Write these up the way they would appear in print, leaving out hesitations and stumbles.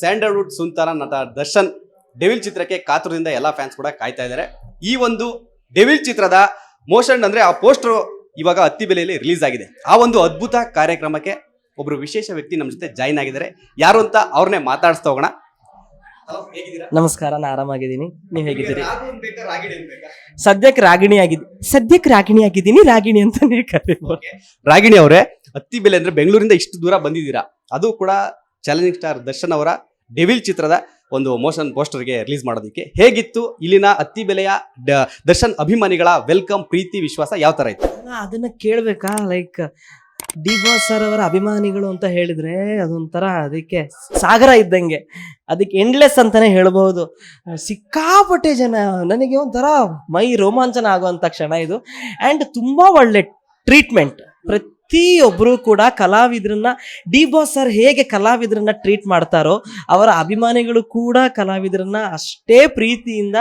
Sandalwood ಸುಂದರ ನಟ Darshan devil ಚಿತ್ರಕ್ಕೆ ಕಾತುರದಿಂದ ಎಲ್ಲ ಫ್ಯಾನ್ಸ್ ಕೂಡ ಕಾಯ್ತಾ ಇದ್ದಾರೆ. ಈ ಒಂದು ಡೆವಿಲ್ ಚಿತ್ರದ ಮೋಷನ್ ಅಂದ್ರೆ ಆ ಪೋಸ್ಟರ್ ಇವಾಗ ಅತ್ತಿ ಬೆಲೆಯಲ್ಲಿ ರಿಲೀಸ್ ಆಗಿದೆ. ಆ ಒಂದು ಅದ್ಭುತ ಕಾರ್ಯಕ್ರಮಕ್ಕೆ ಒಬ್ರು ವಿಶೇಷ ವ್ಯಕ್ತಿ ನಮ್ಮ ಜೊತೆ ಜಾಯಿನ್ ಆಗಿದ್ದಾರೆ. ಯಾರು ಅಂತ ಅವ್ರನ್ನೇ ಮಾತಾಡಿಸ್ತಾ ಹೋಗೋಣ. ನಮಸ್ಕಾರ, ನಾನು ಆರಾಮಾಗಿದ್ದೀನಿ. ನೀವು ಹೇಗಿದ್ದೀರಿ? ಸದ್ಯಕ್ಕೆ ರಾಗಿಣಿ ಆಗಿದ್ದೀನಿ. ರಾಗಿಣಿ ಅಂತಾನೆ ಕರೀಬಹುದು. ರಾಗಿಣಿ ಅವರೇ, ಅತ್ತಿ ಬೆಲೆ ಅಂದ್ರೆ ಬೆಂಗಳೂರಿಂದ ಇಷ್ಟು ದೂರ ಬಂದಿದ್ದೀರಾ, ಅದು ಕೂಡ ಚಾಲೆಂಜಿಂಗ್ ಸ್ಟಾರ್ ದರ್ಶನ್ ಅವರ ಡೆವಿಲ್ ಚಿತ್ರದ ಒಂದು ಮೋಷನ್ ಪೋಸ್ಟರ್ಗೆ ರಿಲೀಸ್ ಮಾಡೋದಕ್ಕೆ ಹೇಗಿತ್ತು? ಇಲ್ಲಿನ ಅತ್ತಿ ಬೆಲೆಯ ದರ್ಶನ್ ಅಭಿಮಾನಿಗಳ ವೆಲ್ಕಮ್, ಪ್ರೀತಿ, ವಿಶ್ವಾಸ ಯಾವ ತರ ಇತ್ತು? ಅದನ್ನ ಕೇಳ್ಬೇಕಾ? ಲೈಕ್ ಡಿ ಬಾಸ್ ಸರ್ ಅವರ ಅಭಿಮಾನಿಗಳು ಅಂತ ಹೇಳಿದ್ರೆ ಅದೊಂಥರ ಅದಕ್ಕೆ ಸಾಗರ ಇದ್ದಂಗೆ, ಅದಕ್ಕೆ ಎಂಡ್ಲೆಸ್ ಅಂತಾನೆ ಹೇಳ್ಬಹುದು. ಸಿಕ್ಕಾಪಟ್ಟೆ ಜನ, ನನಗೆ ಒಂಥರ ಮೈ ರೋಮಾಂಚನ ಆಗುವಂತ ಕ್ಷಣ ಇದು. ಆ್ಯಂಡ್ ತುಂಬಾ ಒಳ್ಳೆ ಟ್ರೀಟ್ಮೆಂಟ್. ಪ್ರತಿಯೊಬ್ಬರು ಕೂಡ ಕಲಾವಿದ್ರನ್ನ, ಡಿ ಬಾಸ್ ಸರ್ ಹೇಗೆ ಕಲಾವಿದ್ರನ್ನ ಟ್ರೀಟ್ ಮಾಡ್ತಾರೋ ಅವರ ಅಭಿಮಾನಿಗಳು ಕೂಡ ಕಲಾವಿದ್ರನ್ನ ಅಷ್ಟೇ ಪ್ರೀತಿಯಿಂದ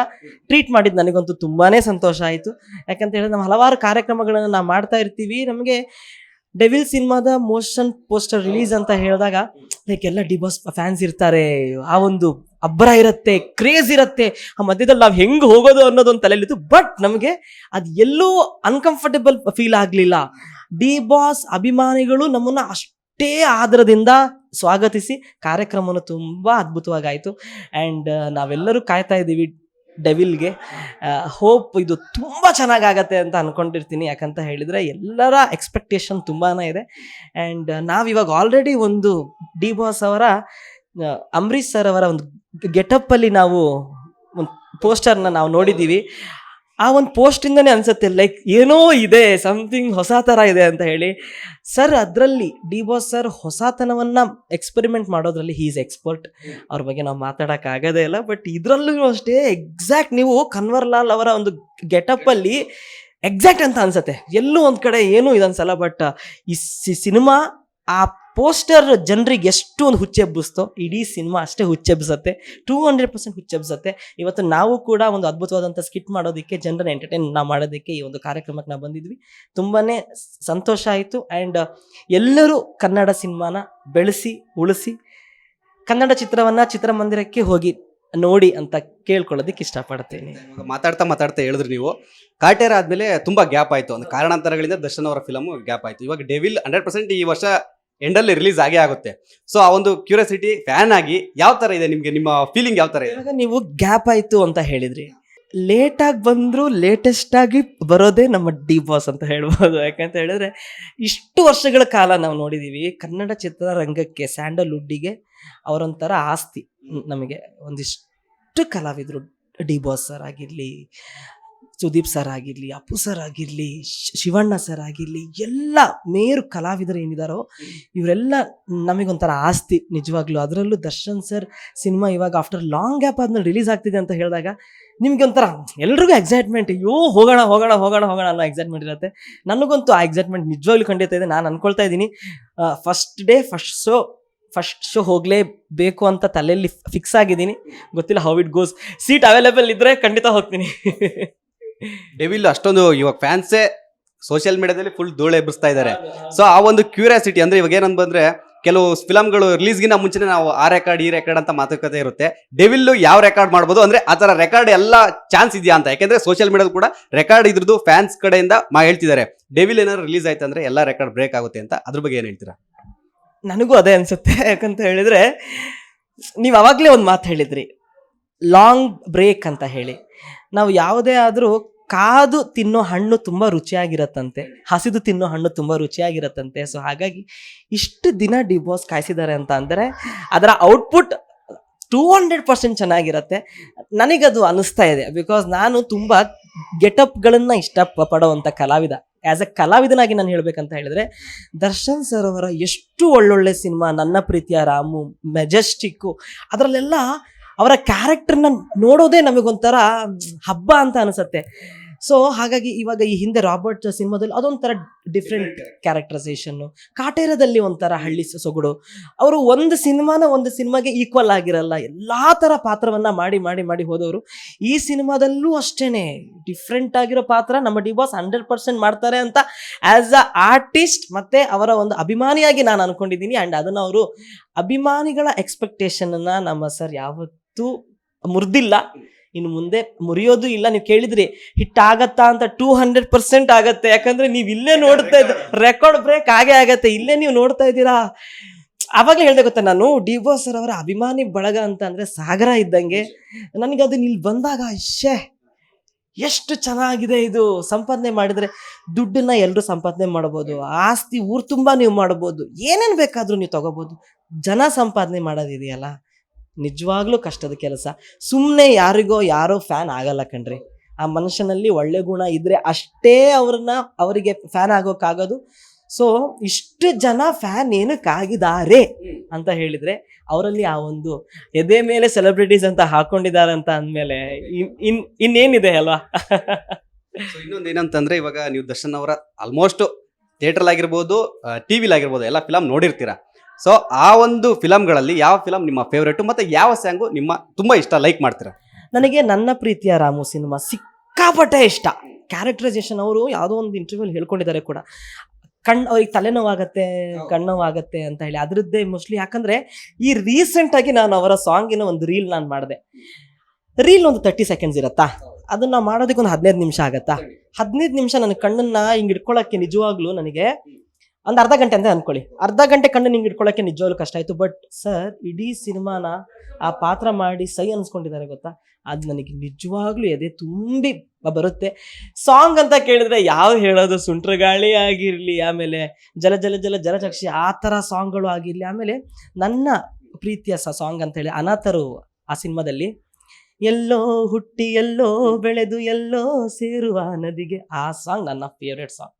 ಟ್ರೀಟ್ ಮಾಡಿದ್ದು ನನಗಂತೂ ತುಂಬಾನೇ ಸಂತೋಷ ಆಯಿತು. ಯಾಕಂತ ಹೇಳಿದ್ರೆ ನಮ್ಮ ಹಲವಾರು ಕಾರ್ಯಕ್ರಮಗಳನ್ನು ನಾವು ಮಾಡ್ತಾ ಇರ್ತೀವಿ. ನಮಗೆ ಡೆವಿಲ್ ಸಿನಿಮಾದ ಮೋಷನ್ ಪೋಸ್ಟರ್ ರಿಲೀಸ್ ಅಂತ ಹೇಳಿದಾಗ ಲೈಕ್ ಎಲ್ಲ ಡಿ ಬಾಸ್ ಫ್ಯಾನ್ಸ್ ಇರ್ತಾರೆ, ಆ ಒಂದು ಅಬ್ಬರ ಇರುತ್ತೆ, ಕ್ರೇಜ್ ಇರುತ್ತೆ, ಆ ಮಧ್ಯದಲ್ಲಿ ನಾವು ಹೆಂಗೆ ಹೋಗೋದು ಅನ್ನೋದೊಂದು ತಲೆಯಲ್ಲಿತ್ತು. ಬಟ್ ನಮಗೆ ಅದು ಎಲ್ಲೂ ಅನ್ಕಂಫರ್ಟೇಬಲ್ ಫೀಲ್ ಆಗಲಿಲ್ಲ. ಡಿ ಬಾಸ್ ಅಭಿಮಾನಿಗಳು ನಮ್ಮನ್ನ ಅಷ್ಟೇ ಆದರದಿಂದ ಸ್ವಾಗತಿಸಿ ಕಾರ್ಯಕ್ರಮವನ್ನು ತುಂಬ ಅದ್ಭುತವಾಗಾಯಿತು. ಆ್ಯಂಡ್ ನಾವೆಲ್ಲರೂ ಕಾಯ್ತಾ ಇದ್ದೀವಿ ಡೆವಿಲ್ಗೆ. ಹೋಪ್ ಇದು ತುಂಬ ಚೆನ್ನಾಗಾಗತ್ತೆ ಅಂತ ಅಂದ್ಕೊಂಡಿರ್ತೀನಿ. ಯಾಕಂತ ಹೇಳಿದರೆ ಎಲ್ಲರ ಎಕ್ಸ್ಪೆಕ್ಟೇಷನ್ ತುಂಬಾ ಇದೆ. ಆ್ಯಂಡ್ ನಾವಿವಾಗ ಆಲ್ರೆಡಿ ಒಂದು ಡಿ ಬಾಸ್ ಅವರ ಅಂಬರೀಷ್ ಸರ್ ಅವರ ಒಂದು ಗೆಟಪ್ಪಲ್ಲಿ ನಾವು ಒಂದು ಪೋಸ್ಟರ್ನ ನಾವು ನೋಡಿದ್ದೀವಿ. ಆ ಒಂದು ಪೋಸ್ಟಿಂದನೇ ಅನ್ಸುತ್ತೆ ಲೈಕ್ ಏನೋ ಇದೆ, ಸಮಥಿಂಗ್ ಹೊಸ ಥರ ಇದೆ ಅಂತ ಹೇಳಿ. ಸರ್ ಅದರಲ್ಲಿ ಡಿ ಬಾಸ್ ಸರ್ ಹೊಸತನವನ್ನು ಎಕ್ಸ್ಪೆರಿಮೆಂಟ್ ಮಾಡೋದ್ರಲ್ಲಿ ಹೀ ಈಸ್ ಎಕ್ಸ್ಪರ್ಟ್. ಅವ್ರ ಬಗ್ಗೆ ನಾವು ಮಾತಾಡೋಕ್ಕಾಗೋದೇ ಇಲ್ಲ. ಬಟ್ ಇದರಲ್ಲೂ ಅಷ್ಟೇ ಎಕ್ಸಾಕ್ಟ್ ನೀವು ಕನ್ವರ್ಲಾಲ್ ಅವರ ಒಂದು ಗೆಟಪ್ಪಲ್ಲಿ ಎಕ್ಸಾಕ್ಟ್ ಅಂತ ಅನ್ಸುತ್ತೆ. ಎಲ್ಲೂ ಒಂದು ಕಡೆ ಏನೂ ಇದನ್ಸಲ್ಲ. ಬಟ್ ಈ ಸಿನಿಮಾ ಆ ಪೋಸ್ಟರ್ ಜನರಿಗೆ ಎಷ್ಟು ಒಂದು ಹುಚ್ಚೆಬ್ಬಿಸ್ತೋ ಇಡೀ ಸಿನಿಮಾ ಅಷ್ಟೇ ಹುಚ್ಚೆಬ್ಬಿಸುತ್ತೆ. 200% ಹುಚ್ಚೆಬ್ಬಿಸುತ್ತೆ. ಇವತ್ತು ನಾವು ಕೂಡ ಒಂದು ಅದ್ಭುತವಾದಂಥ ಸ್ಕಿಟ್ ಮಾಡೋದಕ್ಕೆ, ಜನರನ್ನ ಎಂಟರ್ಟೈನ್ ನಾವು ಮಾಡೋದಕ್ಕೆ ಈ ಒಂದು ಕಾರ್ಯಕ್ರಮಕ್ಕೆ ನಾವು ಬಂದಿದ್ವಿ. ತುಂಬಾ ಸಂತೋಷ ಆಯಿತು. ಆ್ಯಂಡ್ ಎಲ್ಲರೂ ಕನ್ನಡ ಸಿನಿಮಾನ ಬೆಳೆಸಿ ಉಳಿಸಿ ಕನ್ನಡ ಚಿತ್ರವನ್ನು ಚಿತ್ರಮಂದಿರಕ್ಕೆ ಹೋಗಿ ನೋಡಿ ಅಂತ ಕೇಳ್ಕೊಳ್ಳೋದಕ್ಕೆ ಇಷ್ಟಪಡ್ತೀನಿ. ಮಾತಾಡ್ತಾ ಹೇಳಿದ್ರು ನೀವು ಕಾಟೇರ ಆದ್ಮೇಲೆ ತುಂಬಾ ಗ್ಯಾಪ್ ಆಯ್ತು, ಒಂದು ಕಾರಣಾಂತರಗಳಿಂದ ದರ್ಶನ್ ಅವರ ಫಿಲಮ್ ಗ್ಯಾಪ್ ಆಯ್ತು. ಇವಾಗ ಡೆವಿಲ್ 100% ಈ ವರ್ಷ ಎಂಡಲ್ಲಿ ರಿಲೀಸ್ ಆಗೇ ಆಗುತ್ತೆ. ಸೊ ಆ ಒಂದು ಕ್ಯೂರಿಯಾಸಿಟಿ ಫ್ಯಾನ್ ಆಗಿ ಯಾವ ತರ ಇದೆ ನಿಮ್ಗೆ? ನಿಮ್ಮ ಫೀಲಿಂಗ್ ಯಾವ ತರ ಇದೆ? ಇವಾಗ ನೀವು ಗ್ಯಾಪ್ ಆಯ್ತು ಅಂತ ಹೇಳಿದ್ರಿ, ಲೇಟಾಗಿ ಬಂದ್ರು ಲೇಟೆಸ್ಟ್ ಆಗಿ ಬರೋದೇ ನಮ್ಮ ಡಿ ಬಾಸ್ ಅಂತ ಹೇಳ್ಬೋದು. ಯಾಕಂತ ಹೇಳಿದ್ರೆ ಇಷ್ಟು ವರ್ಷಗಳ ಕಾಲ ನಾವು ನೋಡಿದೀವಿ ಕನ್ನಡ ಚಿತ್ರರಂಗಕ್ಕೆ, ಸ್ಯಾಂಡಲ್ವುಡ್ಡಿಗೆ ಅವರೊಂಥರ ಆಸ್ತಿ. ನಮಗೆ ಒಂದಿಷ್ಟು ಕಲಾವಿದರು, ಡಿ ಬಾಸ್ ಸರ್ ಆಗಿರಲಿ, ಸುದೀಪ್ ಸರ್ ಆಗಿರಲಿ, ಅಪ್ಪು ಸರ್ ಆಗಿರಲಿ, ಶಿವಣ್ಣ ಸರ್ ಆಗಿರಲಿ, ಎಲ್ಲ ಮೇರು ಕಲಾವಿದರು ಏನಿದಾರೋ ಇವರೆಲ್ಲ ನಮಗೊಂಥರ ಆಸ್ತಿ ನಿಜವಾಗ್ಲೂ. ಅದರಲ್ಲೂ ದರ್ಶನ್ ಸರ್ ಸಿನಿಮಾ ಇವಾಗ ಆಫ್ಟರ್ ಲಾಂಗ್ ಗ್ಯಾಪ್ ಆದ್ಮೇಲೆ ರಿಲೀಸ್ ಆಗ್ತಿದೆ ಅಂತ ಹೇಳಿದಾಗ ನಿಮಗೆ ಒಂಥರ ಎಲ್ರಿಗೂ ಎಕ್ಸೈಟ್ಮೆಂಟ್, ಅಯ್ಯೋ ಹೋಗೋಣ ಹೋಗೋಣ ಹೋಗೋಣ ಹೋಗೋಣ ಅನ್ನೋ ಎಕ್ಸೈಟ್ಮೆಂಟ್ ಇರುತ್ತೆ. ನನಗಂತೂ ಆ ಎಕ್ಸೈಟ್ಮೆಂಟ್ ನಿಜವಾಗ್ಲೂ ಖಂಡಿತ ಇದೆ. ನಾನು ಅನ್ಕೊಳ್ತಾ ಇದ್ದೀನಿ ಫಸ್ಟ್ ಡೇ ಫಸ್ಟ್ ಶೋ ಹೋಗಲೇಬೇಕು ಅಂತ ತಲೆಯಲ್ಲಿ ಫಿಕ್ಸ್ ಆಗಿದ್ದೀನಿ. ಗೊತ್ತಿಲ್ಲ how it goes. Seat available ಇದ್ರೆ ಖಂಡಿತ ಹೋಗ್ತೀನಿ. ಡೆವಿಲ್ ಅಷ್ಟೊಂದು ಇವಾಗ ಫ್ಯಾನ್ಸೇ ಸೋಷಿಯಲ್ ಮೀಡಿಯಾದಲ್ಲಿ ಫುಲ್ ಧೂಳು ಎಬ್ಬಿಸ್ತಾ ಇದ್ದಾರೆ. ಸೊ ಆ ಒಂದು ಕ್ಯೂರಿಯಾಸಿಟಿ ಅಂದ್ರೆ ಇವಾಗ ಏನಂತ ಬಂದ್ರೆ ಕೆಲವು ಫಿಲಮ್ಗಳು ರಿಲೀಸ್ಗಿನ ಮುಂಚೆನೆ ನಾವು ಆ ರೆಕಾರ್ಡ್ ಈ ರೆಕಾರ್ಡ್ ಅಂತ ಮಾತುಕತೆ ಇರುತ್ತೆ. ಡೆವಿಲ್ ಯಾವ ರೆಕಾರ್ಡ್ ಮಾಡ್ಬೋದು ಅಂದ್ರೆ ಆ ತರ ರೆಕಾರ್ಡ್ ಎಲ್ಲ ಚಾನ್ಸ್ ಇದೆಯಾ ಅಂತ. ಯಾಕೆಂದ್ರೆ ಸೋಷಿಯಲ್ ಮೀಡಿಯಾದ ಕೂಡ ರೆಕಾರ್ಡ್ ಇದ್ರದ್ದು ಫ್ಯಾನ್ಸ್ ಕಡೆಯಿಂದ ಹೇಳ್ತಿದ್ದಾರೆ. ಡೆವಿಲ್ ಏನಾದ್ರು ರಿಲೀಸ್ ಆಯ್ತು ಅಂದ್ರೆ ಎಲ್ಲ ರೆಕಾರ್ಡ್ ಬ್ರೇಕ್ ಆಗುತ್ತೆ ಅಂತ. ಅದ್ರ ಬಗ್ಗೆ ಏನ್ ಹೇಳ್ತೀರಾ? ನನಗೂ ಅದೇ ಅನ್ಸುತ್ತೆ. ಯಾಕಂತ ಹೇಳಿದ್ರೆ ನೀವು ಅವಾಗಲೇ ಒಂದು ಮಾತು ಹೇಳಿದ್ರಿ, ಲಾಂಗ್ ಬ್ರೇಕ್ ಅಂತ ಹೇಳಿ. ನಾವು ಯಾವುದೇ ಆದರೂ ಕಾದು ತಿನ್ನೋ ಹಣ್ಣು ತುಂಬ ರುಚಿಯಾಗಿರತ್ತಂತೆ, ಹಸಿದು ತಿನ್ನೋ ಹಣ್ಣು ತುಂಬ ರುಚಿಯಾಗಿರತ್ತಂತೆ. ಸೊ ಹಾಗಾಗಿ ಇಷ್ಟು ದಿನ ಡಿ ಬಾಸ್ ಕಾಯಿಸಿದ್ದಾರೆ ಅಂತ ಅಂದರೆ ಅದರ ಔಟ್ಪುಟ್ 200% ಚೆನ್ನಾಗಿರುತ್ತೆ. ನನಗದು ಅನ್ನಿಸ್ತಾ ಇದೆ. ಬಿಕಾಸ್ ನಾನು ತುಂಬ ಗೆಟಪ್ಗಳನ್ನು ಇಷ್ಟಪಡೋವಂಥ ಕಲಾವಿದ. ಆ್ಯಸ್ ಎ ಕಲಾವಿದನಾಗಿ ನಾನು ಹೇಳಬೇಕಂತ ಹೇಳಿದ್ರೆ ದರ್ಶನ್ ಸರ್ ಅವರ ಎಷ್ಟು ಒಳ್ಳೊಳ್ಳೆ ಸಿನಿಮಾ, ನನ್ನ ಪ್ರೀತಿಯ ರಾಮು, ಮೆಜೆಸ್ಟಿಕ್ಕು, ಅದರಲ್ಲೆಲ್ಲ ಅವರ ಕ್ಯಾರೆಕ್ಟರ್ನ ನೋಡೋದೇ ನಮಗೊಂಥರ ಹಬ್ಬ ಅಂತ ಅನಿಸುತ್ತೆ. ಸೊ ಹಾಗಾಗಿ ಇವಾಗ ಈ ಹಿಂದೆ ರಾಬರ್ಟ್ ಸಿನಿಮಾದಲ್ಲಿ ಅದೊಂಥರ ಡಿಫ್ರೆಂಟ್ ಕ್ಯಾರೆಕ್ಟರೈಸೇಷನ್ನು, ಕಾಟೇರದಲ್ಲಿ ಒಂಥರ ಹಳ್ಳಿ ಸೊಗಡು. ಅವರು ಒಂದು ಸಿನಿಮಾಗೆ ಈಕ್ವಲ್ ಆಗಿರಲ್ಲ, ಎಲ್ಲಾ ತರ ಪಾತ್ರವನ್ನ ಮಾಡಿ ಮಾಡಿ ಮಾಡಿ ಹೋದವರು. ಈ ಸಿನಿಮಾದಲ್ಲೂ ಅಷ್ಟೇನೆ ಡಿಫ್ರೆಂಟ್ ಆಗಿರೋ ಪಾತ್ರ ನಮ್ಮ ಡಿ ಬಾಸ್ 100% ಮಾಡ್ತಾರೆ ಅಂತ ಆಸ್ ಅ ಆರ್ಟಿಸ್ಟ್ ಮತ್ತೆ ಅವರ ಒಂದು ಅಭಿಮಾನಿಯಾಗಿ ನಾನು ಅನ್ಕೊಂಡಿದ್ದೀನಿ. ಅಂಡ್ ಅದನ್ನ ಅವರು ಅಭಿಮಾನಿಗಳ ಎಕ್ಸ್ಪೆಕ್ಟೇಷನ್ ಅನ್ನ ನಮ್ಮ ಸರ್ ಯಾವತ್ತೂ ಮುರಿದಿಲ್ಲ, ಇನ್ನು ಮುಂದೆ ಮುರಿಯೋದು ಇಲ್ಲ. ನೀವು ಕೇಳಿದ್ರಿ ಹಿಟ್ ಆಗತ್ತಾ ಅಂತ, 200% ಆಗತ್ತೆ. ಯಾಕಂದ್ರೆ ನೀವು ಇಲ್ಲೇ ನೋಡ್ತಾ ಇದ್ದ ರೆಕಾರ್ಡ್ ಬ್ರೇಕ್ ಆಗೇ ಆಗತ್ತೆ, ಇಲ್ಲೇ ನೀವು ನೋಡ್ತಾ ಇದ್ದೀರಾ. ಆವಾಗಲೇ ಹೇಳ್ದೆ ಗೊತ್ತಾ, ನಾನು ಡಿ ಬಾಸ್ ಸರ್ ಅವರ ಅಭಿಮಾನಿ ಬಳಗ ಅಂತ ಅಂದ್ರೆ ಸಾಗರ ಇದ್ದಂಗೆ. ನನಗೆ ಅದನ್ನ ಇಲ್ಲಿ ಬಂದಾಗ ಎಷ್ಟು ಚೆನ್ನಾಗಿದೆ ಇದು. ಸಂಪಾದನೆ ಮಾಡಿದ್ರೆ ದುಡ್ಡನ್ನ ಎಲ್ಲರೂ ಸಂಪಾದನೆ ಮಾಡ್ಬೋದು, ಆಸ್ತಿ ಊರು ತುಂಬಾ ನೀವು ಮಾಡ್ಬೋದು, ಏನೇನು ಬೇಕಾದ್ರೂ ನೀವು ತಗೋಬಹುದು. ಜನ ಸಂಪಾದನೆ ಮಾಡೋದಿದೆಯಲ್ಲ, ನಿಜವಾಗ್ಲೂ ಕಷ್ಟದ ಕೆಲಸ. ಸುಮ್ಮನೆ ಯಾರೋ ಫ್ಯಾನ್ ಆಗಲ್ಲ ಕಣ್ರಿ. ಆ ಮನುಷ್ಯನಲ್ಲಿ ಒಳ್ಳೆ ಗುಣ ಇದ್ರೆ ಅಷ್ಟೇ ಅವರಿಗೆ ಫ್ಯಾನ್ ಆಗೋಕ್ಕಾಗೋದು. ಸೊ ಇಷ್ಟು ಜನ ಫ್ಯಾನ್ ಏನಕ್ಕಾಗಿದ್ದಾರೆ ಅಂತ ಹೇಳಿದ್ರೆ ಅವರಲ್ಲಿ ಆ ಒಂದು ಎದೆ ಮೇಲೆ ಸೆಲೆಬ್ರಿಟೀಸ್ ಅಂತ ಹಾಕೊಂಡಿದ್ದಾರೆ ಅಂತ ಅಂದ್ಮೇಲೆ ಇನ್ನೇನಿದೆ ಅಲ್ವಾ. ಇನ್ನೊಂದು ಏನಂತಂದ್ರೆ, ಇವಾಗ ನೀವು ದರ್ಶನ್ ಅವರ ಆಲ್ಮೋಸ್ಟ್ ಥಿಯೇಟರ್ ಆಗಿರ್ಬೋದು, ಟಿವಿಲಿ ಆಗಿರ್ಬೋದು, ಎಲ್ಲ ಫಿಲಮ್ ನೋಡಿರ್ತೀರಾ. ಸೊ ಆ ಒಂದು ಫಿಲಮ್ಗಳಲ್ಲಿ ಯಾವ ಫಿಲಮ್ ನಿಮ್ಮ ಫೇವ್ರೇಟ್ ಮತ್ತೆ ಯಾವ ಸಾಂಗು ನಿಮ್ಮ ತುಂಬಾ ಇಷ್ಟ, ಲೈಕ್ ಮಾಡ್ತೀರಾ? ನನಗೆ ನನ್ನ ಪ್ರೀತಿಯ ರಾಮು ಸಿನಿಮಾ ಸಿಕ್ಕಾಪಟ್ಟೆ ಇಷ್ಟ. ಕ್ಯಾರೆಕ್ಟರೈಸೇಷನ್ ಅವರು ಯಾವುದೋ ಒಂದು ಇಂಟರ್ವ್ಯೂಲಿ ಹೇಳ್ಕೊಂಡಿದ್ದಾರೆ ಕೂಡ, ಅವ್ರಿಗೆ ತಲೆನೋವಾಗತ್ತೆ, ಕಣ್ಣೋವಾಗತ್ತೆ ಅಂತ ಹೇಳಿ. ಅದ್ರದ್ದೇ ಮೋಸ್ಟ್ಲಿ. ಯಾಕಂದ್ರೆ ಈ ರೀಸೆಂಟ್ ಆಗಿ ನಾನು ಅವರ ಸಾಂಗಿನ ಒಂದು ರೀಲ್ ನಾನು ಮಾಡಿದೆ. ರೀಲ್ ಒಂದು 30 ಸೆಕೆಂಡ್ಸ್ ಇರತ್ತಾ, ಅದನ್ನ ಮಾಡೋದಕ್ಕೆ ಒಂದು 15 ನಿಮಿಷ ಆಗತ್ತಾ. 15 ನಿಮಿಷ ನನ್ನ ಕಣ್ಣನ್ನ ಹಿಂಗ್ ಇಟ್ಕೊಳಕ್ಕೆ ನಿಜವಾಗ್ಲೂ ನನಗೆ ಒಂದು ಅರ್ಧ ಗಂಟೆ ಅಂತ ಅನ್ಕೊಳ್ಳಿ. ಅರ್ಧ ಗಂಟೆ ಕಣ್ಣು ಹಿಂಗೆ ಇಟ್ಕೊಳ್ಳೋಕೆ ನಿಜವಾಗ್ಲೂ ಕಷ್ಟ ಆಯ್ತು. ಬಟ್ ಸರ್ ಇಡೀ ಸಿನಿಮಾನ ಆ ಪಾತ್ರ ಮಾಡಿ ಸೈ ಅನ್ಸ್ಕೊಂಡಿದ್ದಾರೆ ಗೊತ್ತಾ. ಅದು ನನಗೆ ನಿಜವಾಗ್ಲೂ ಎದೆ ತುಂಬಿ ಬರುತ್ತೆ. ಸಾಂಗ್ ಅಂತ ಕೇಳಿದ್ರೆ ಯಾವ ಹೇಳೋದು, ಸುಂಟ್ರಗಾಳಿ ಆಗಿರ್ಲಿ, ಆಮೇಲೆ ಜಲ ಜಲ ಜಲ ಜಲಚಕ್ಷಿ ಆ ಥರ ಸಾಂಗ್ಗಳು ಆಗಿರ್ಲಿ, ಆಮೇಲೆ ನನ್ನ ಪ್ರೀತಿಯ ಸಾಂಗ್ ಅಂತ ಹೇಳಿ ಅನಾಥರು ಆ ಸಿನಿಮಾದಲ್ಲಿ, ಎಲ್ಲೋ ಹುಟ್ಟಿ ಎಲ್ಲೋ ಬೆಳೆದು ಎಲ್ಲೋ ಸೇರುವ ನದಿಗೆ, ಆ ಸಾಂಗ್ ನನ್ನ ಫೇವ್ರೇಟ್ ಸಾಂಗ್.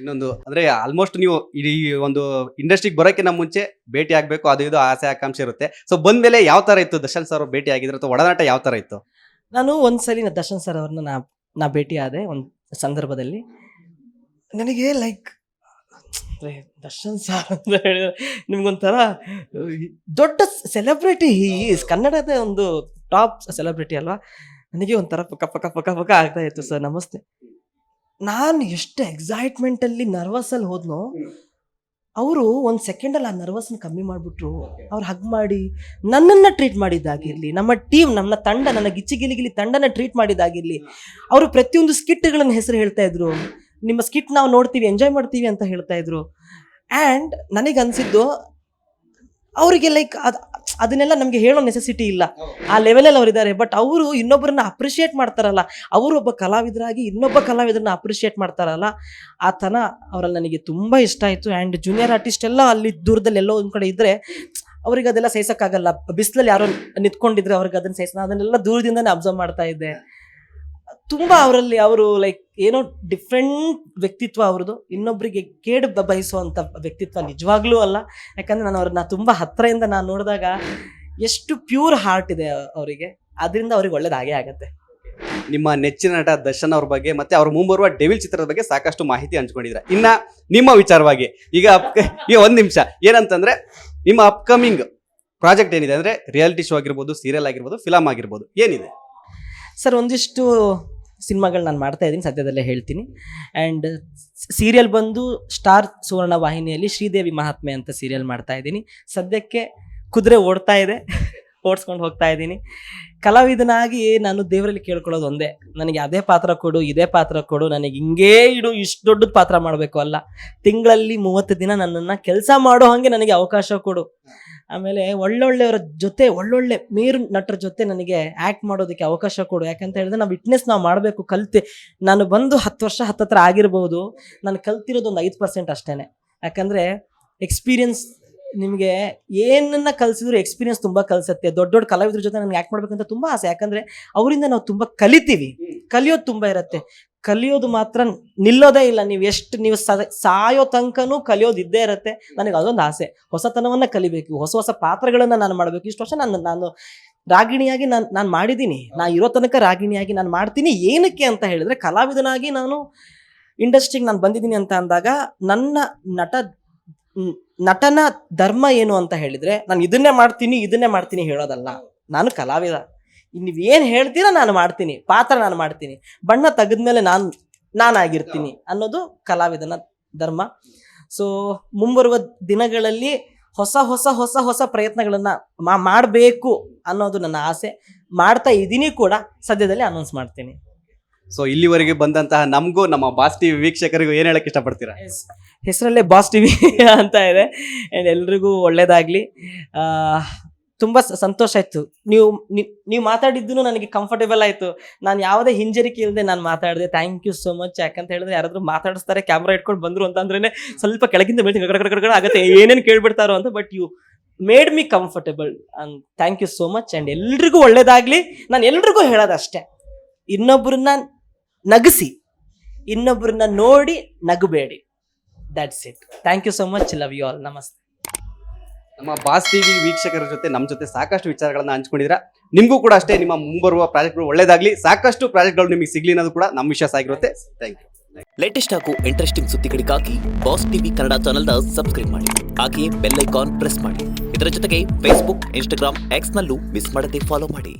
ಇನ್ನೊಂದು ಅಂದ್ರೆ, ಆಲ್ಮೋಸ್ಟ್ ನೀವು ಈ ಒಂದು ಇಂಡಸ್ಟ್ರಿಗೆ ಬರೋಕ್ಕಿಂತ ಮುಂಚೆ ಭೇಟಿ ಆಗ್ಬೇಕು, ಅದು ಇದು ಆಸೆ ಆಕಾಂಕ್ಷೆ ಇರುತ್ತೆ. ಸೊ ಬಂದ್ಮೇಲೆ ಯಾವ ತರ ಇತ್ತು ದರ್ಶನ್ ಸರ್ ಭೇಟಿ ಆಗಿದ್ರೆ, ಅಥವಾ ಒಡನಾಟ ಯಾವ ತರ ಇತ್ತು? ನಾನು ಒಂದ್ಸಲಿ ದರ್ಶನ್ ಸರ್ ಅವ್ರನ್ನ ನಾ ಭೇಟಿ ಆದೆ ಒಂದು ಸಂದರ್ಭದಲ್ಲಿ. ನನಗೆ ಲೈಕ್ ದರ್ಶನ್ ಸರ್ ಅಂತ ಹೇಳಿದ್ರೆ ನಿಮ್ಗೊಂಥರ ದೊಡ್ಡ ಸೆಲೆಬ್ರಿಟಿ, ಕನ್ನಡದ ಒಂದು ಟಾಪ್ ಸೆಲೆಬ್ರಿಟಿ ಅಲ್ವಾ. ನನಗೆ ಒಂಥರ ಪಕ್ಕ ಪಕ್ಕ ಪಕ್ಕ ಪಕ್ಕ ಆಗ್ತಾ ಇತ್ತು. ಸರ್ ನಮಸ್ತೆ. ನಾನು ಎಷ್ಟು ಎಕ್ಸೈಟ್ಮೆಂಟಲ್ಲಿ ನರ್ವಸಲ್ಲಿ ಹೋದ್ನೋ, ಅವರು ಒಂದು ಸೆಕೆಂಡಲ್ಲಿ ಆ ನರ್ವಸ್ನ ಕಮ್ಮಿ ಮಾಡಿಬಿಟ್ರು. ಅವ್ರು ಹಗ್ ಮಾಡಿ ನನ್ನನ್ನು ಟ್ರೀಟ್ ಮಾಡಿದ್ದಾಗಿರಲಿ, ನಮ್ಮ ಟೀಮ್, ನಮ್ಮ ತಂಡ, ನನ್ನ ಗಿಲಿ ತಂಡನ ಟ್ರೀಟ್ ಮಾಡಿದ್ದಾಗಿರಲಿ, ಅವರು ಪ್ರತಿಯೊಂದು ಸ್ಕಿಟ್ಗಳನ್ನು ಹೆಸರು ಹೇಳ್ತಾ ಇದ್ರು. ನಿಮ್ಮ ಸ್ಕಿಟ್ ನಾವು ನೋಡ್ತೀವಿ, ಎಂಜಾಯ್ ಮಾಡ್ತೀವಿ ಅಂತ ಹೇಳ್ತಾ ಇದ್ರು. ಆ್ಯಂಡ್ ನನಗೆ ಅನಿಸಿದ್ದು ಅವರಿಗೆ ಲೈಕ್ ಅದನ್ನೆಲ್ಲ ನಮಗೆ ಹೇಳೋ ನೆಸೆಸಿಟಿ ಇಲ್ಲ, ಆ ಲೆವೆಲಲ್ಲಿ ಅವರಿದ್ದಾರೆ. ಬಟ್ ಅವರು ಇನ್ನೊಬ್ಬರನ್ನ ಅಪ್ರಿಷಿಯೇಟ್ ಮಾಡ್ತಾರಲ್ಲ, ಅವರು ಒಬ್ಬ ಕಲಾವಿದರಾಗಿ ಇನ್ನೊಬ್ಬ ಕಲಾವಿದರನ್ನ ಅಪ್ರಿಷಿಯೇಟ್ ಮಾಡ್ತಾರಲ್ಲ, ಆ ತನ ಅವರಲ್ಲಿ ನನಗೆ ತುಂಬ ಇಷ್ಟ ಆಯಿತು. ಆ್ಯಂಡ್ ಜೂನಿಯರ್ ಆರ್ಟಿಸ್ಟ್ ಎಲ್ಲ ಅಲ್ಲಿ ದೂರದಲ್ಲಿ ಎಲ್ಲೋ ಒಂದು ಕಡೆ ಇದ್ದರೆ ಅವ್ರಿಗೆ ಅದೆಲ್ಲ ಸಹಿಸೋಕ್ಕಾಗಲ್ಲ. ಬಿಸಿಲಲ್ಲಿ ಯಾರೋ ನಿಂತ್ಕೊಂಡಿದ್ರೆ ಅವ್ರಿಗೆ ಅದನ್ನು ಅದನ್ನೆಲ್ಲ ದೂರದಿಂದನೇ ಅಬ್ಸರ್ವ್ ಮಾಡ್ತಾ ಇದ್ದೆ. ತುಂಬ ಅವರಲ್ಲಿ ಅವರು ಲೈಕ್ ಏನೋ ಡಿಫ್ರೆಂಟ್ ವ್ಯಕ್ತಿತ್ವ ಅವ್ರದ್ದು, ಇನ್ನೊಬ್ಬರಿಗೆ ಕೇಡು ಬಯಸುವಂಥ ವ್ಯಕ್ತಿತ್ವ ನಿಜವಾಗ್ಲೂ ಅಲ್ಲ. ಯಾಕಂದರೆ ನಾನು ಅವ್ರನ್ನ ತುಂಬ ಹತ್ತಿರದಿಂದ ನಾನು ನೋಡಿದಾಗ ಎಷ್ಟು ಪ್ಯೂರ್ ಹಾರ್ಟ್ ಇದೆ ಅವರಿಗೆ, ಅದರಿಂದ ಅವ್ರಿಗೆ ಒಳ್ಳೇದಾಗೇ ಆಗತ್ತೆ. ನಿಮ್ಮ ನೆಚ್ಚಿನ ನಟ ದರ್ಶನ್ ಅವ್ರ ಬಗ್ಗೆ ಮತ್ತೆ ಅವ್ರ ಮುಂಬರುವ ಡೆವಿಲ್ ಚಿತ್ರದ ಬಗ್ಗೆ ಸಾಕಷ್ಟು ಮಾಹಿತಿ ಹಂಚ್ಕೊಂಡಿದ್ರೆ. ಇನ್ನ ನಿಮ್ಮ ವಿಚಾರವಾಗಿ ಈಗ ಒಂದು ನಿಮಿಷ ಏನಂತಂದ್ರೆ, ನಿಮ್ಮ ಅಪ್ಕಮಿಂಗ್ ಪ್ರಾಜೆಕ್ಟ್ ಏನಿದೆ ಅಂದ್ರೆ, ರಿಯಾಲಿಟಿ ಶೋ ಆಗಿರ್ಬೋದು, ಸೀರಿಯಲ್ ಆಗಿರ್ಬೋದು, ಫಿಲಮ್ ಆಗಿರ್ಬೋದು, ಏನಿದೆ ಸರ್? ಒಂದಿಷ್ಟು ಸಿನಿಮಾಗಳು ನಾನು ಮಾಡ್ತಾ ಇದ್ದೀನಿ, ಸದ್ಯದಲ್ಲೇ ಹೇಳ್ತೀನಿ. ಆ್ಯಂಡ್ ಸೀರಿಯಲ್ ಬಂದು ಸ್ಟಾರ್ ಸುವರ್ಣ ವಾಹಿನಿಯಲ್ಲಿ ಶ್ರೀದೇವಿ ಮಹಾತ್ಮೆ ಅಂತ ಸೀರಿಯಲ್ ಮಾಡ್ತಾ ಇದ್ದೀನಿ. ಸದ್ಯಕ್ಕೆ ಕುದುರೆ ಓಡ್ತಾ ಇದೆ, ಓಡಿಸ್ಕೊಂಡು ಹೋಗ್ತಾ ಇದ್ದೀನಿ. ಕಲಾವಿದನಾಗಿ ನಾನು ದೇವರಲ್ಲಿ ಕೇಳ್ಕೊಳ್ಳೋದು ಒಂದೇ, ನನಗೆ ಅದೇ ಪಾತ್ರ ಕೊಡು, ಇದೇ ಪಾತ್ರ ಕೊಡು, ನನಗೆ ಹಿಂಗೇ ಇಡು, ಇಷ್ಟು ದೊಡ್ಡದ ಪಾತ್ರ ಮಾಡಬೇಕು ಅಲ್ಲ, ತಿಂಗಳಲ್ಲಿ 30 ದಿನ ನನ್ನನ್ನು ಕೆಲಸ ಮಾಡೋ ಹಾಗೆ ನನಗೆ ಅವಕಾಶ ಕೊಡು. ಆಮೇಲೆ ಒಳ್ಳೊಳ್ಳೆಯವರ ಜೊತೆ, ಒಳ್ಳೊಳ್ಳೆ ಮೇರು ನಟರ ಜೊತೆ ನನಗೆ ಆ್ಯಕ್ಟ್ ಮಾಡೋದಕ್ಕೆ ಅವಕಾಶ ಕೊಡು. ಯಾಕಂತ ಹೇಳಿದ್ರೆ ನಾವು ವಿಟ್ನೆಸ್ ನಾವು ಮಾಡಬೇಕು. ನಾನು ಬಂದು 10 ವರ್ಷ ಹತ್ತತ್ರ ಆಗಿರ್ಬೋದು, ನಾನು ಕಲ್ತಿರೋದು ಒಂದು 5% ಅಷ್ಟೇ. ಯಾಕಂದರೆ ಎಕ್ಸ್ಪೀರಿಯನ್ಸ್ ನಿಮಗೆ ಏನನ್ನ ಕಲಿಸಿದ್ರು ಎಕ್ಸ್ಪೀರಿಯನ್ಸ್ ತುಂಬ ಕಲಿಸುತ್ತೆ. ದೊಡ್ಡ ದೊಡ್ಡ ಕಲಾವಿದ್ರ ಜೊತೆ ನನಗೆ ಆ್ಯಕ್ಟ್ ಮಾಡ್ಬೇಕಂತ ತುಂಬ ಆಸೆ. ಯಾಕಂದರೆ ಅವರಿಂದ ನಾವು ತುಂಬ ಕಲಿತೀವಿ, ಕಲಿಯೋದು ತುಂಬ ಇರುತ್ತೆ. ಕಲಿಯೋದು ಮಾತ್ರ ನಿಲ್ಲೋದೇ ಇಲ್ಲ. ನೀವು ಸಾಯೋ ತನಕನೂ ಕಲಿಯೋದು ಇದ್ದೇ ಇರುತ್ತೆ. ನನಗೆ ಅದೊಂದು ಆಸೆ, ಹೊಸತನವನ್ನು ಕಲಿಬೇಕು, ಹೊಸ ಹೊಸ ಪಾತ್ರಗಳನ್ನು ನಾನು ಮಾಡಬೇಕು. ಇಷ್ಟು ವರ್ಷ ನಾನು ರಾಗಿಣಿಯಾಗಿ ನಾನು ಮಾಡಿದ್ದೀನಿ, ನಾ ಇರೋ ತನಕ ರಾಗಿಣಿಯಾಗಿ ನಾನು ಮಾಡ್ತೀನಿ. ಏನಕ್ಕೆ ಅಂತ ಹೇಳಿದ್ರೆ, ಕಲಾವಿದನಾಗಿ ನಾನು ಇಂಡಸ್ಟ್ರಿಗೆ ನಾನು ಬಂದಿದ್ದೀನಿ ಅಂತ ಅಂದಾಗ ನನ್ನ ನಟನ ಧರ್ಮ ಏನು ಅಂತ ಹೇಳಿದ್ರೆ, ನಾನು ಇದನ್ನೇ ಮಾಡ್ತೀನಿ ಹೇಳೋದಲ್ಲ. ನಾನು ಕಲಾವಿದ, ನೀವೇನು ಹೇಳ್ತೀರಾ ನಾನು ಮಾಡ್ತೀನಿ, ಪಾತ್ರ ನಾನು ಮಾಡ್ತೀನಿ, ಬಣ್ಣ ತೆಗೆದ್ಮೇಲೆ ನಾನಾಗಿರ್ತೀನಿ ಅನ್ನೋದು ಕಲಾವಿದನ ಧರ್ಮ. ಸೊ ಮುಂಬರುವ ದಿನಗಳಲ್ಲಿ ಹೊಸ ಪ್ರಯತ್ನಗಳನ್ನ ಮಾಡಬೇಕು ಅನ್ನೋದು ನನ್ನ ಆಸೆ. ಮಾಡ್ತಾ ಇದ್ದೀನಿ ಕೂಡ, ಸದ್ಯದಲ್ಲಿ ಅನೌನ್ಸ್ ಮಾಡ್ತೀನಿ. ಸೊ ಇಲ್ಲಿವರೆಗೆ ಬಂದಂತಹ ನಮಗೂ ನಮ್ಮ ಬಾಸ್ ಟಿವಿ ವೀಕ್ಷಕರಿಗೂ ಏನ್ ಹೇಳಕ್ ಇಷ್ಟಪಡ್ತೀರಾ? ಹೆಸರಲ್ಲೇ ಬಾಸ್ ಟಿವಿ ಅಂತ ಇದೆ. ಆ್ಯಂಡ್ ಎಲ್ರಿಗೂ ಒಳ್ಳೇದಾಗ್ಲಿ. ತುಂಬ ಸಂತೋಷ ಆಯಿತು. ನೀವು ಮಾತಾಡಿದ್ದು ನನಗೆ ಕಂಫರ್ಟೇಬಲ್ ಆಯಿತು. ನಾನು ಯಾವುದೇ ಹಿಂಜರಿಕೆ ಇಲ್ಲದೆ ನಾನು ಮಾತಾಡಿದೆ. Thank you so much. ಯಾಕಂತ ಹೇಳಿದ್ರೆ, ಯಾರಾದರೂ ಮಾತಾಡಿಸ್ತಾರೆ ಕ್ಯಾಮ್ರಾ ಇಟ್ಕೊಂಡು ಬಂದರು ಅಂತಂದ್ರೇ ಸ್ವಲ್ಪ ಕೆಳಗಿಂದ ಬೆಳ್ತೀನಿ ಕಡೆ ಆಗುತ್ತೆ, ಏನೇನು ಕೇಳ್ಬಿಡ್ತಾರೋ ಅಂತ. But you made me comfortable and thank you so much. And ಎಲ್ರಿಗೂ ಒಳ್ಳೇದಾಗಲಿ. ನಾನು ಎಲ್ರಿಗೂ ಹೇಳೋದಷ್ಟೇ, ಇನ್ನೊಬ್ಬರನ್ನ ನಗಿಸಿ, ಇನ್ನೊಬ್ಬರನ್ನ ನೋಡಿ ನಗಬೇಡಿ. That's it. Thank you so much. Love you all. ನಮಸ್ತೆ. ನಮ್ಮ ಬಾಸ್ ಟಿವಿ ವೀಕ್ಷಕರ ಜೊತೆ ನಮ್ಮ ಜೊತೆ ಸಾಕಷ್ಟು ವಿಚಾರಗಳನ್ನ ಹಂಚ್ಕೊಂಡಿದ್ದೀರಾ. ನಿಮಗೂ ಕೂಡ ಅಷ್ಟೇ, ನಿಮ್ಮ ಮುಂಬರುವ ಪ್ರಾಜೆಕ್ಟ್ಗಳು ಒಳ್ಳೇದಾಗ್ಲಿ, ಸಾಕಷ್ಟು ಪ್ರಾಜೆಕ್ಟ್ಗಳು ನಿಮಗೆ ಸಿಗ್ಲಿ ಅನ್ನೋದು ಕೂಡ ನಮ್ಮ ವಿಶ್ವಾಸ ಆಗಿರುತ್ತೆ. Thank you. ಲೇಟೆಸ್ಟ್ ಹಾಗೂ ಇಂಟ್ರೆಸ್ಟಿಂಗ್ ಸುದ್ದಿಗಳಿಗಾಗಿ ಬಾಸ್ ಟಿವಿ ಕನ್ನಡ ಚಾನೆಲ್ನ ಸಬ್ಸ್ಕ್ರೈಬ್ ಮಾಡಿ. ಹಾಗೆಯೇ ಬೆಲ್ ಐಕಾನ್ ಪ್ರೆಸ್ ಮಾಡಿ. ಇದರ ಜೊತೆಗೆ ಫೇಸ್ಬುಕ್, ಇನ್ಸ್ಟಾಗ್ರಾಮ್, ಎಕ್ಸ್ ನಲ್ಲೂ ಮಿಸ್ ಮಾಡದೆ ಫಾಲೋ ಮಾಡಿ.